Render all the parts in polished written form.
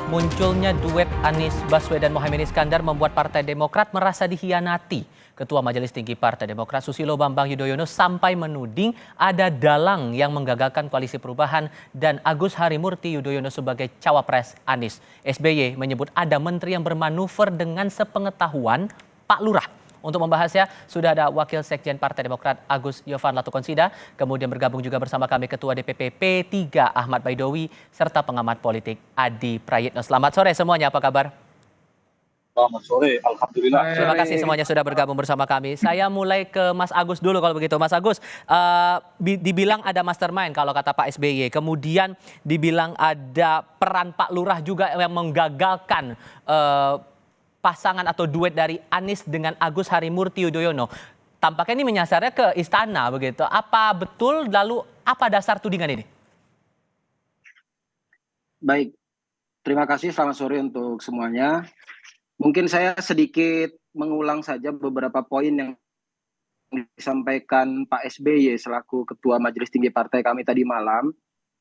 Munculnya duet Anies Baswedan Mohaimin Iskandar membuat Partai Demokrat merasa dihianati. Ketua Majelis Tinggi Partai Demokrat Susilo Bambang Yudhoyono sampai menuding ada dalang yang menggagalkan koalisi perubahan dan Agus Harimurti Yudhoyono sebagai cawapres Anies. SBY menyebut ada menteri yang bermanuver dengan sepengetahuan Pak Lurah. Untuk membahasnya, sudah ada Wakil Sekjen Partai Demokrat Agus Yofan Latukonsida, kemudian bergabung juga bersama kami Ketua DPP P3 Ahmad Baidowi, serta pengamat politik Adi Prayitno. Selamat sore semuanya, apa kabar? Selamat sore, Alhamdulillah. Terima kasih semuanya sudah bergabung bersama kami. Saya mulai ke Mas Agus dulu kalau begitu. Mas Agus, dibilang ada mastermind kalau kata Pak SBY, kemudian dibilang ada peran Pak Lurah juga yang menggagalkan pasangan atau duet dari Anies dengan Agus Harimurti Yudhoyono. Tampaknya ini menyasarnya ke istana begitu. Apa betul, lalu apa dasar tudingan ini? Baik, terima kasih, selamat sore untuk semuanya. Mungkin saya sedikit mengulang saja beberapa poin yang disampaikan Pak SBY selaku Ketua Majelis Tinggi Partai kami tadi malam.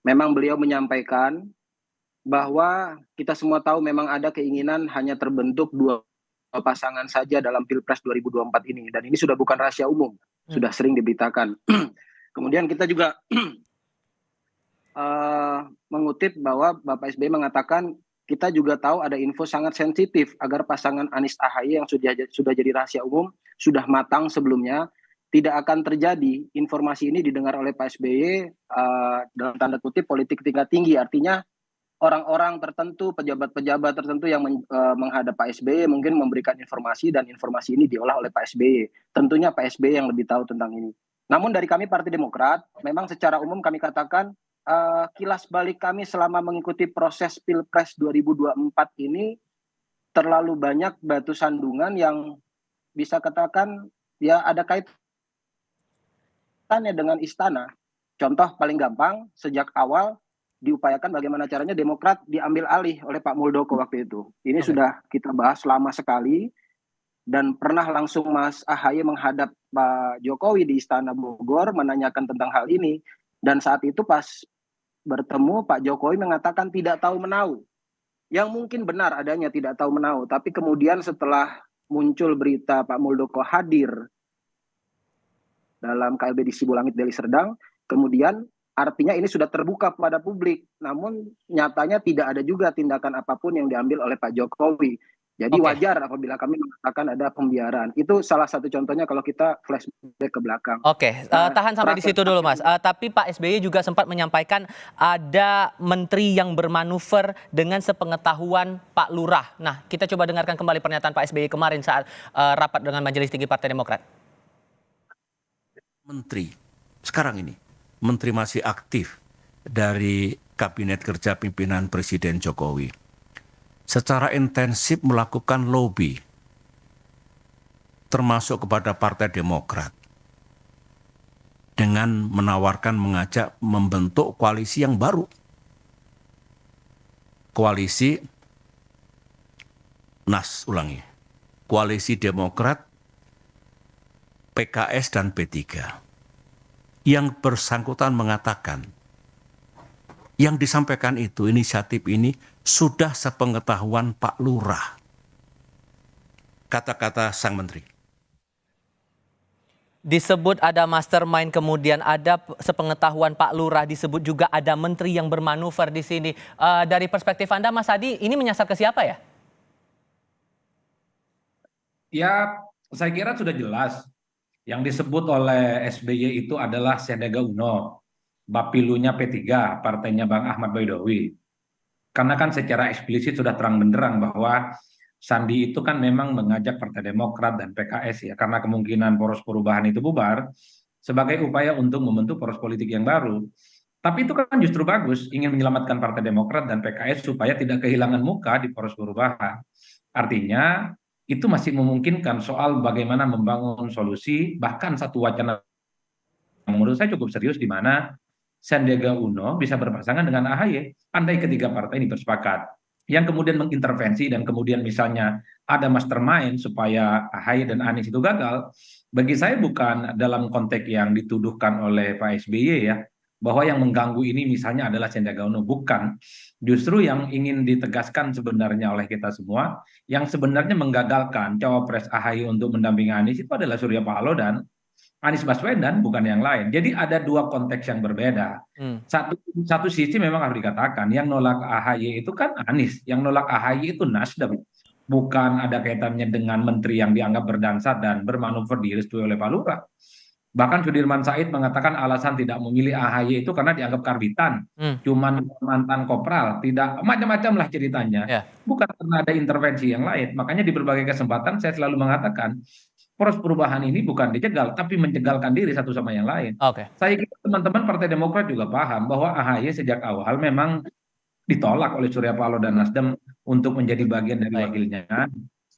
Memang beliau menyampaikan bahwa kita semua tahu memang ada keinginan hanya terbentuk dua pasangan saja dalam Pilpres 2024 ini. Dan ini sudah bukan rahasia umum, sudah sering diberitakan. Kemudian kita juga mengutip bahwa Bapak SBY mengatakan kita juga tahu ada info sangat sensitif agar pasangan Anies AHY yang sudah jadi rahasia umum, sudah matang sebelumnya, tidak akan terjadi. Informasi ini didengar oleh Pak SBY dalam tanda kutip politik tingkat tinggi, artinya orang-orang tertentu, pejabat-pejabat tertentu yang menghadap Pak SBY mungkin memberikan informasi dan informasi ini diolah oleh Pak SBY. Tentunya Pak SBY yang lebih tahu tentang ini. Namun dari kami Partai Demokrat, memang secara umum kami katakan kilas balik kami selama mengikuti proses Pilpres 2024 ini terlalu banyak batu sandungan yang bisa katakan ya ada kaitannya dengan istana. Contoh paling gampang, sejak awal diupayakan bagaimana caranya Demokrat diambil alih oleh Pak Muldoko waktu itu. Ini sudah kita bahas lama sekali dan pernah langsung Mas AHY menghadap Pak Jokowi di Istana Bogor menanyakan tentang hal ini. Dan saat itu pas bertemu Pak Jokowi mengatakan tidak tahu menahu. Yang mungkin benar adanya tidak tahu menahu. Tapi kemudian setelah muncul berita Pak Muldoko hadir dalam KLB di Sibulangit Deli Serdang, kemudian artinya ini sudah terbuka kepada publik, namun nyatanya tidak ada juga tindakan apapun yang diambil oleh Pak Jokowi. Jadi wajar apabila kami mengatakan ada pembiaran. Itu salah satu contohnya kalau kita flashback ke belakang. Tahan sampai di situ dulu Mas. Tapi Pak SBY juga sempat menyampaikan ada menteri yang bermanuver dengan sepengetahuan Pak Lurah. Nah, kita coba dengarkan kembali pernyataan Pak SBY kemarin saat rapat dengan Majelis Tinggi Partai Demokrat. Menteri sekarang ini, menteri masih aktif dari Kabinet Kerja Pimpinan Presiden Jokowi secara intensif melakukan lobby termasuk kepada Partai Demokrat dengan menawarkan mengajak membentuk koalisi yang baru, koalisi Demokrat, PKS dan P3. Yang bersangkutan mengatakan, yang disampaikan itu, inisiatif ini sudah sepengetahuan Pak Lurah. Kata-kata sang menteri. Disebut ada mastermind, kemudian ada sepengetahuan Pak Lurah, disebut juga ada menteri yang bermanuver di sini. Dari perspektif Anda, Mas Adi, ini menyasar ke siapa ya? Ya, saya kira sudah jelas. Yang disebut oleh SBY itu adalah Sandiaga Uno, Bapilunya P3, partainya Bang Ahmad Baidowi. Karena kan secara eksplisit sudah terang benderang bahwa Sandi itu kan memang mengajak Partai Demokrat dan PKS ya, karena kemungkinan poros perubahan itu bubar, sebagai upaya untuk membentuk poros politik yang baru. Tapi itu kan justru bagus, ingin menyelamatkan Partai Demokrat dan PKS supaya tidak kehilangan muka di poros perubahan. Artinya itu masih memungkinkan soal bagaimana membangun solusi, bahkan satu wacana yang menurut saya cukup serius di mana Sandiaga Uno bisa berpasangan dengan AHY, andai ketiga partai ini bersepakat. Yang kemudian mengintervensi dan kemudian misalnya ada mastermind supaya AHY dan Anies itu gagal, bagi saya bukan dalam konteks yang dituduhkan oleh Pak SBY ya, bahwa yang mengganggu ini misalnya adalah Sandiaga Uno. Bukan. Justru yang ingin ditegaskan sebenarnya oleh kita semua, yang sebenarnya menggagalkan cawapres AHY untuk mendampingi Anies itu adalah Surya Paloh dan Anies Baswedan, bukan yang lain. Jadi ada dua konteks yang berbeda. Satu sisi memang harus dikatakan, yang nolak AHY itu kan Anies, yang nolak AHY itu Nasdem. Bukan ada kaitannya dengan menteri yang dianggap berdansa dan bermanuver direstui oleh Pak Lurah. Bahkan Sudirman Said mengatakan alasan tidak memilih AHY itu karena dianggap karbitan, cuman mantan kopral, tidak macam-macam lah ceritanya. Ya. Bukan karena ada intervensi yang lain. Makanya di berbagai kesempatan saya selalu mengatakan poros perubahan ini bukan dicegal, tapi mencegalkan diri satu sama yang lain. Oke. Saya kira teman-teman Partai Demokrat juga paham bahwa AHY sejak awal memang ditolak oleh Surya Paloh dan Nasdem untuk menjadi bagian dari Baik. wakilnya.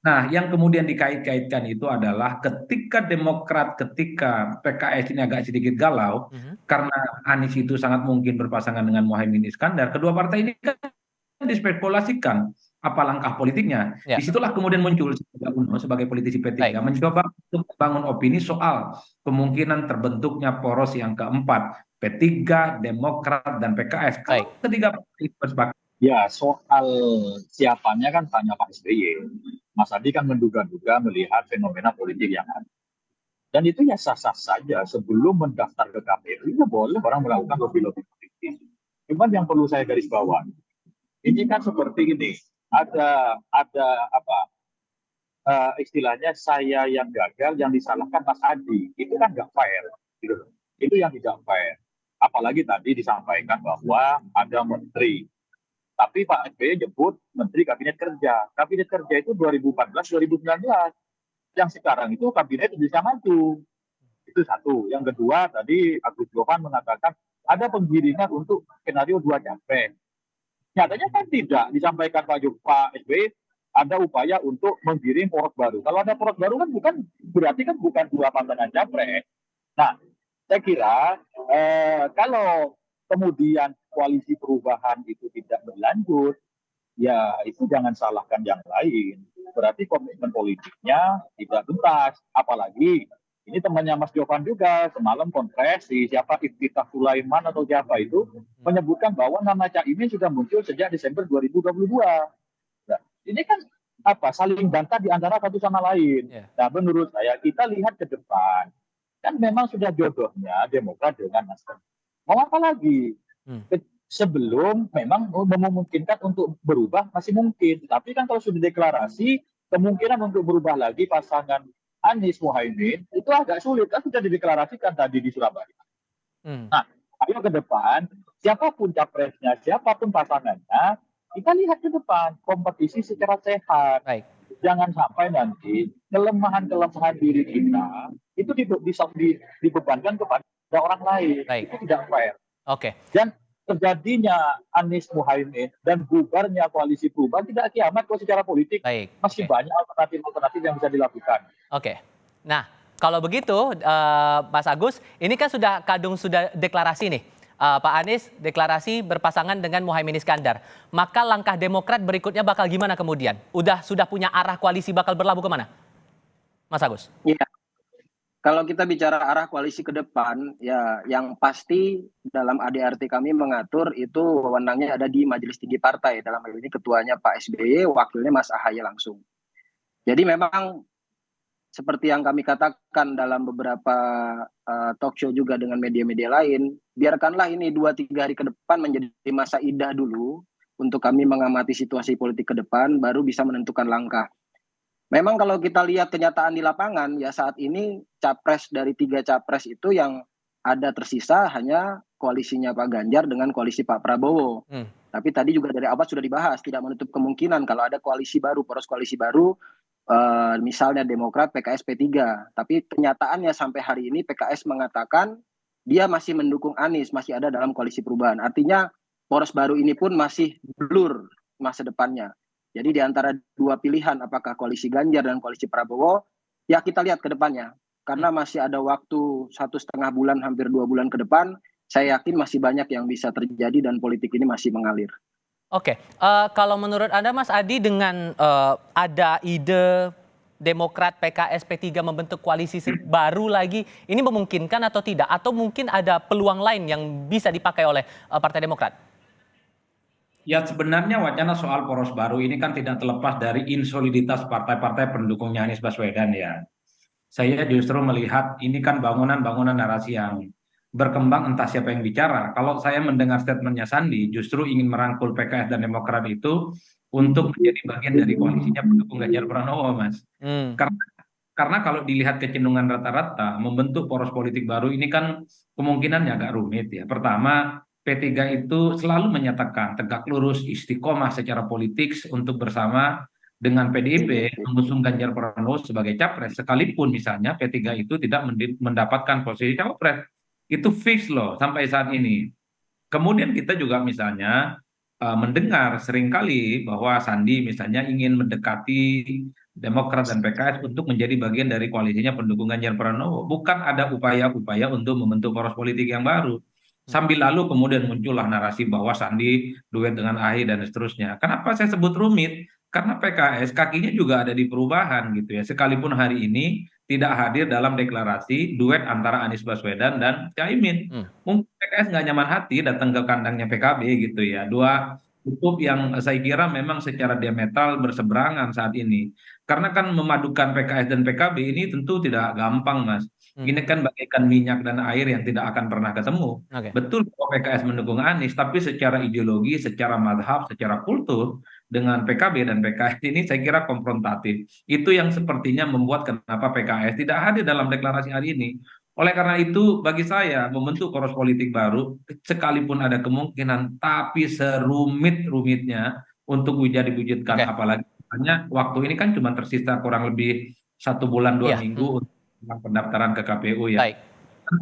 Nah, yang kemudian dikait-kaitkan itu adalah ketika Demokrat, ketika PKS ini agak sedikit galau, karena Anies itu sangat mungkin berpasangan dengan Muhaimin Iskandar, kedua partai ini kan dispekulasikan apa langkah politiknya. Ya. Disitulah kemudian muncul Sandiaga Uno sebagai politisi P3 Baik. mencoba untuk membangun opini soal kemungkinan terbentuknya poros yang keempat, P3, Demokrat, dan PKS. Kalau ketiga partai itu bersepakat. Ya, soal siapanya kan tanya Pak SBY. Mas Adi kan menduga-duga melihat fenomena politik yang ada. Dan itu ya sah-sah saja. Sebelum mendaftar ke KPU, ya boleh orang melakukan lobby-lobby politik. Cuman yang perlu saya garis bawah, ini kan seperti ini. Ada apa? Istilahnya saya yang gagal, yang disalahkan Mas Adi. Itu kan nggak fair. Gitu. Itu yang tidak fair. Apalagi tadi disampaikan bahwa ada menteri. Tapi Pak SBY nyebut Menteri Kabinet Kerja. Kabinet Kerja itu 2014-2019. Yang sekarang itu Kabinet Indonesia Maju. Itu satu. Yang kedua, tadi Agus Johan mengatakan ada penggiringan untuk skenario 2 capres. Nyatanya kan tidak. Disampaikan Pak SBY, ada upaya untuk menggiring poros baru. Kalau ada poros baru kan berarti kan bukan 2 pasangan capres. Nah, saya kira kalau kemudian koalisi perubahan itu tidak berlanjut, ya itu jangan salahkan yang lain. Berarti komitmen politiknya tidak tuntas. Apalagi ini temannya Mas Jovan juga semalam konfres siapa Iftitah Sulaiman atau siapa itu menyebutkan bahwa nama Caimin sudah muncul sejak Desember 2022. Nah, ini kan saling bantah di antara satu sama lain. Nah, menurut saya kita lihat ke depan. Kan memang sudah jodohnya Demokrat dengan Nasdem. Mau apa lagi? Sebelum memang memungkinkan untuk berubah masih mungkin. Tapi kan kalau sudah deklarasi, kemungkinan untuk berubah lagi pasangan Anies Muhaimin itu agak sulit. Kan sudah dideklarasikan tadi di Surabaya. Nah, ayo ke depan, siapapun capresnya, siapapun pasangannya, kita lihat ke depan, kompetisi secara sehat. Baik. Jangan sampai nanti kelemahan-kelemahan diri kita itu dibebankan kepada orang lain. Baik. Itu tidak fair. Oke. Dan terjadinya Anies Muhaimin dan bubarnya koalisi perubahan tidak kiamat kok secara politik. Baik. Masih banyak alternatif-alternatif yang bisa dilakukan. Oke. Nah, kalau begitu Mas Agus, ini kan sudah deklarasi nih. Pak Anies deklarasi berpasangan dengan Muhaimin Iskandar. Maka langkah Demokrat berikutnya bakal gimana kemudian? Sudah punya arah koalisi bakal berlabuh kemana? Mas Agus? Iya. Kalau kita bicara arah koalisi ke depan, ya yang pasti dalam ADRT kami mengatur itu wewenangnya ada di Majelis Tinggi Partai. Dalam hal ini ketuanya Pak SBY, wakilnya Mas AHY langsung. Jadi memang seperti yang kami katakan dalam beberapa talk show juga dengan media-media lain, biarkanlah ini 2-3 hari ke depan menjadi masa idah dulu untuk kami mengamati situasi politik ke depan, baru bisa menentukan langkah. Memang kalau kita lihat kenyataan di lapangan, ya saat ini capres dari 3 capres itu yang ada tersisa hanya koalisinya Pak Ganjar dengan koalisi Pak Prabowo. Tapi tadi juga dari awal sudah dibahas, tidak menutup kemungkinan kalau ada koalisi baru, poros koalisi baru, misalnya Demokrat, PKS, P3. Tapi kenyataannya sampai hari ini PKS mengatakan dia masih mendukung Anies, masih ada dalam koalisi perubahan. Artinya poros baru ini pun masih blur masa depannya. Jadi di antara 2 pilihan, apakah koalisi Ganjar dan koalisi Prabowo, ya kita lihat ke depannya. Karena masih ada waktu 1,5 bulan, hampir 2 bulan ke depan, saya yakin masih banyak yang bisa terjadi dan politik ini masih mengalir. Oke, kalau menurut Anda Mas Adi dengan ada ide Demokrat, PKS, P3 membentuk koalisi baru lagi, ini memungkinkan atau tidak? Atau mungkin ada peluang lain yang bisa dipakai oleh Partai Demokrat? Ya sebenarnya wacana soal poros baru ini kan tidak terlepas dari insoliditas partai-partai pendukungnya Anies Baswedan ya. Saya justru melihat ini kan bangunan-bangunan narasi yang berkembang entah siapa yang bicara. Kalau saya mendengar statementnya Sandi justru ingin merangkul PKS dan Demokrat itu untuk menjadi bagian dari koalisinya pendukung Ganjar Pranowo, Mas. Hmm. Karena kalau dilihat kecenderungan rata-rata membentuk poros politik baru ini kan kemungkinannya agak rumit ya. Pertama, P3 itu selalu menyatakan tegak lurus istiqomah secara politik untuk bersama dengan PDIP mengusung Ganjar Pranowo sebagai capres, sekalipun misalnya P3 itu tidak mendapatkan posisi capres. Itu fix loh sampai saat ini. Kemudian kita juga misalnya mendengar seringkali bahwa Sandi misalnya ingin mendekati Demokrat dan PKS untuk menjadi bagian dari koalisinya pendukung Ganjar Pranowo. Bukan ada upaya-upaya untuk membentuk poros politik yang baru. Sambil lalu kemudian muncullah narasi bahwa Sandi duet dengan AHY dan seterusnya. Kenapa saya sebut rumit? Karena PKS kakinya juga ada di perubahan gitu ya. Sekalipun hari ini tidak hadir dalam deklarasi duet antara Anies Baswedan dan Caimin. Mungkin PKS nggak nyaman hati datang ke kandangnya PKB gitu ya. Dua kutub yang saya kira memang secara diametral berseberangan saat ini. Karena kan memadukan PKS dan PKB ini tentu tidak gampang, Mas. Ini kan bagaikan minyak dan air yang tidak akan pernah ketemu. Oke. Betul bahwa PKS mendukung Anies, tapi secara ideologi, secara madhab, secara kultur, dengan PKB dan PKS ini saya kira konfrontatif. Itu yang sepertinya membuat kenapa PKS tidak hadir dalam deklarasi hari ini. Oleh karena itu, bagi saya membentuk poros politik baru, sekalipun ada kemungkinan, tapi serumit-rumitnya untuk bisa diwujudkan. Oke. Apalagi misalnya waktu ini kan cuma tersisa kurang lebih 1 bulan 2 Iya. minggu untuk pendaftaran ke KPU ya. Baik.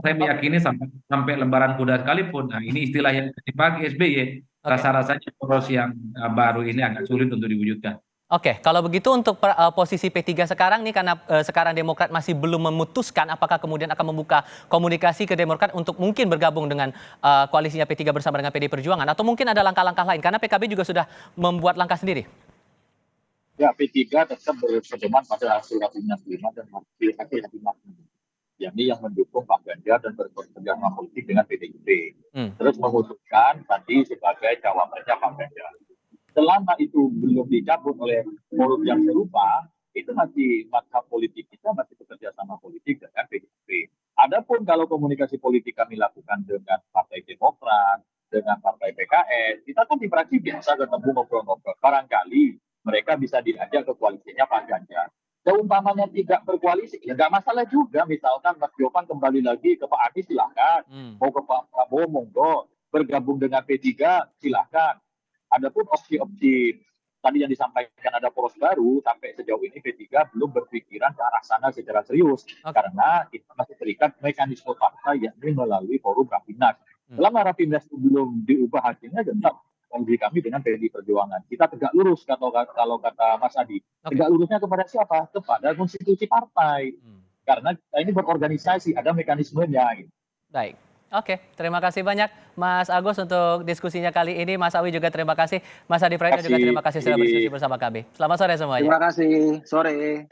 Saya meyakini sampai lebaran kuda sekalipun, nah ini istilah yang dipakai SBY, Oke. rasa-rasanya poros yang baru ini agak sulit untuk diwujudkan. Oke, kalau begitu untuk posisi P3 sekarang nih, karena sekarang Demokrat masih belum memutuskan apakah kemudian akan membuka komunikasi ke Demokrat untuk mungkin bergabung dengan koalisinya P3 bersama dengan PD Perjuangan, atau mungkin ada langkah-langkah lain karena PKB juga sudah membuat langkah sendiri. Ya, P3 tetap berpedoman pada hasil Rapimnas 5 dan hasil Rapimnas 6. Yakni yang mendukung Pak Ganjar dan berkerjasama politik dengan PDIP. Terus memutuskan tadi sebagai cawapresnya Pak Ganjar. Selama itu belum dicabut oleh forum yang serupa, itu masih mazhab politik kita masih bekerja sama politik dengan PDIP. Adapun kalau komunikasi politik kami lakukan dengan Partai Demokrat, dengan Partai PKS, kita kan di fraksi biasa ketemu ngobrol-ngobrol. Barangkali mereka bisa diajak ke koalisinya Pak Ganjar. Seumpamanya tidak berkoalisi, ya nggak masalah juga. Misalkan Mas Jovan kembali lagi ke Pak Anies, silakan. Mau ke Pak Prabowo, monggo. Bergabung dengan P3, silakan. Adapun opsi-opsi tadi yang disampaikan ada poros baru, sampai sejauh ini P3 belum berpikiran ke arah sana secara serius. Karena kita masih terikat mekanisme partai, yakni melalui forum Rapimnas. Selama Rapimnas belum diubah hasilnya, tetap kondisi kami dengan PDI Perjuangan. Kita tegak lurus kalau kata Mas Adi. Tegak lurusnya kepada siapa? Kepada konstitusi partai. Karena kita ini berorganisasi, ada mekanismenya. Gitu. Baik. Oke, terima kasih banyak Mas Agus untuk diskusinya kali ini. Mas Awi juga terima kasih. Mas Adi Praetno juga terima kasih sudah berdiskusi bersama kami. Selamat sore semuanya. Terima kasih. Sore.